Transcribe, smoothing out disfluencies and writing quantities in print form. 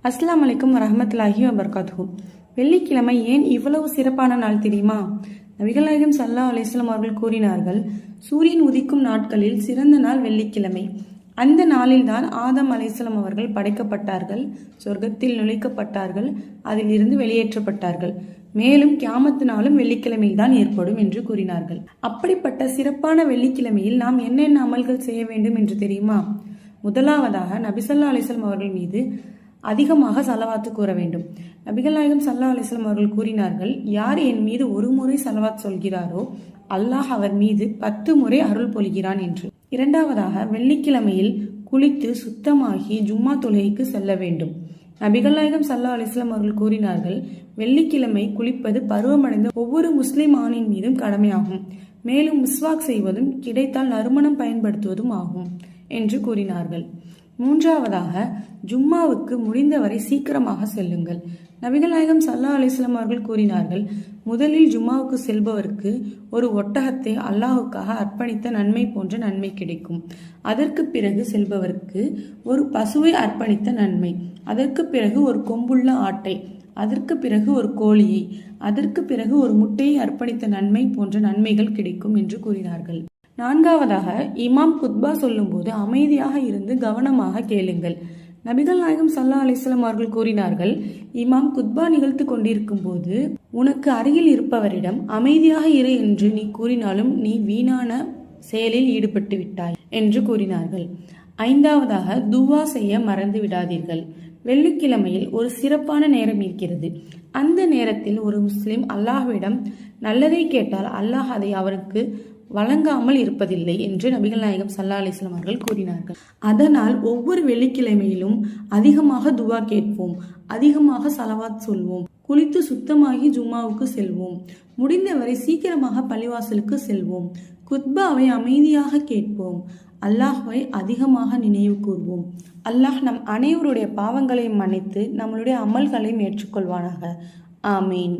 அஸ்ஸலாமு அலைக்கும் வரஹ்மத்துல்லாஹி வபரகாத்துஹு. வெள்ளிக்கிழமை ஏன் இவ்வளவு சிறப்பான நாள் தெரியுமா? நபிகள் நாயகம் ஸல்லல்லாஹு அலைஹி வஸல்லம் அவர்கள் கூறினார்கள், சூரியன் உதிக்கும் நாட்களில் சிறந்த நாள் வெள்ளிக்கிழமை. அந்த நாளில்தான் ஆதம் அலைஹிஸ்ஸலாம் அவர்கள் படைக்கப்பட்டார்கள், சொர்க்கத்தில் நுழைக்கப்பட்டார்கள், அதில் இருந்து வெளியேற்றப்பட்டார்கள். மேலும் கியாமத்து நாளும் வெள்ளிக்கிழமையில் தான் ஏற்படும் என்று கூறினார்கள். அப்படிப்பட்ட சிறப்பான வெள்ளிக்கிழமையில் நாம் என்னென்ன அமல்கள் செய்ய வேண்டும் என்று தெரியுமா? முதலாவதாக நபி ஸல்லல்லாஹு அலைஹி வஸல்லம் அவர்கள் மீது அதிகமாக சலவாத்து கூற வேண்டும். நபிகள் நாயகம் ஸல்லல்லாஹு அலைஹி வஸல்லம் அவர்கள் கூறினார்கள், யார் என் மீது ஒரு முறை சலவாத் சொல்கிறாரோ அல்லாஹ் அவர் மீது 10 முறை அருள் பொழிகிறான் என்று. இரண்டாவதாக வெள்ளிக்கிழமையில் குளித்து சுத்தமாகி ஜும்மா தொழுகைக்கு செல்ல வேண்டும். நபிகள் நாயகம் ஸல்லல்லாஹு அலைஹி வஸல்லம் அவர்கள் கூறினார்கள், வெள்ளிக்கிழமை குளிப்பது பருவமடைந்த ஒவ்வொரு முஸ்லிம் ஆணின் மீதும் கடமையாகும். மேலும் மிஸ்வாக் செய்வதும் கிடைத்தால் நறுமணம் பயன்படுத்துவதும் ஆகும் என்று கூறினார்கள். மூன்றாவதாக ஜும்மாவுக்கு முடிந்தவரை சீக்கிரமாக செல்லுங்கள். நபிகள் நாயகம் ஸல்லல்லாஹு அலைஹி வஸல்லம் அவர்கள் கூறினார்கள், முதலில் ஜும்மாவுக்கு செல்பவருக்கு ஒரு ஒட்டகத்தை அல்லாஹுக்காக அர்ப்பணித்த நன்மை போன்ற நன்மை கிடைக்கும். அதற்கு பிறகு செல்பவருக்கு ஒரு பசுவை அர்ப்பணித்த நன்மை, அதற்கு பிறகு ஒரு கொம்புள்ள ஆட்டை, அதற்கு பிறகு ஒரு கோழியை, அதற்கு பிறகு ஒரு முட்டையை அர்ப்பணித்த நன்மை போன்ற நன்மைகள் கிடைக்கும் என்று கூறினார்கள். நான்காவதாக இமாம் குத்பா சொல்லும் போது அமைதியாக இருந்து கவனமாக கேளுங்கள். நபிகள் நாயகம் ஸல்லல்லாஹு அலைஹி வஸல்லம் அவர்கள் கூறினார்கள், இமாம் குத்பா நிகழ்த்து கொண்டிருக்கும் போது உனக்கு அருகில் இருப்பவரிடம் அமைதியாக இரு என்று நீ கூறினாலும் நீ வீணான செயலில் ஈடுபட்டு விட்டாய் என்று கூறினார்கள். ஐந்தாவதாக துவா செய்ய மறந்து விடாதீர்கள். வெள்ளிக்கிழமையில் ஒரு சிறப்பான நேரம் இருக்கிறது. அந்த நேரத்தில் ஒரு முஸ்லிம் அல்லாஹ்விடம் நல்லதை கேட்டால் அல்லாஹ் அதை அவருக்கு வழங்காமல் இருப்பதில்லை என்று நபிகள் நாயகம் ஸல்லல்லாஹு அலைஹி வஸல்லம் அவர்கள் கூறினார்கள். அதனால் ஒவ்வொரு வெள்ளிக்கிழமையிலும் அதிகமாக துவா கேட்போம், அதிகமாக சலவாத் சொல்வோம், குளித்து சுத்தமாகி ஜும்மாவுக்கு செல்வோம், முடிந்தவரை சீக்கிரமாக பள்ளிவாசலுக்கு செல்வோம், குத்பாவை அமைதியாக கேட்போம், அல்லாஹ்வை அதிகமாக நினைவு கூர்வோம். அல்லாஹ் நம் அனைவருடைய பாவங்களையும் மன்னித்து நம்மளுடைய அமல்களையும் ஏற்றுக்கொள்வானாக. ஆமீன்.